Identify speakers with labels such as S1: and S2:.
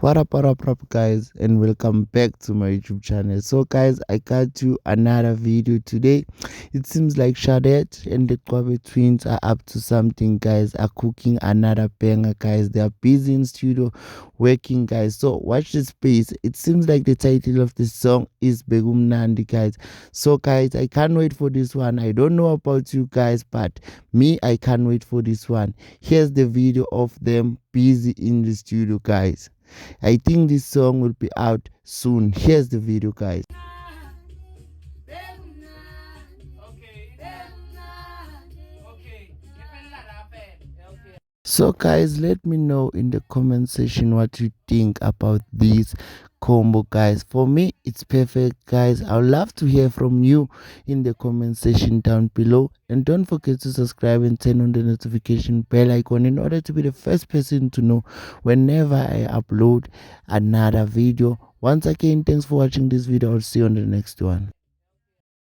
S1: What up, guys, and welcome back to my YouTube channel. So, guys, I got you another video today. It seems like Shadet and the Kwabe twins are up to something, guys. Are cooking another banger, guys. They are busy in studio working, guys. So, watch this space. It seems like the title of the song is Begum Nandi, guys. So, guys, I can't wait for this one. I don't know about you guys, but me, I can't wait for this one. Here's the video of them busy in the studio, guys. I think this song will be out soon. Here's the video, guys. So guys, let me know in the comment section what you think about this combo, guys. For me, it's perfect, guys. I would love to hear from you in the comment section down below, and don't forget to subscribe and turn on the notification bell icon in order to be the first person to know whenever I upload another video. Once again, thanks for watching this video. I'll see you on the next one.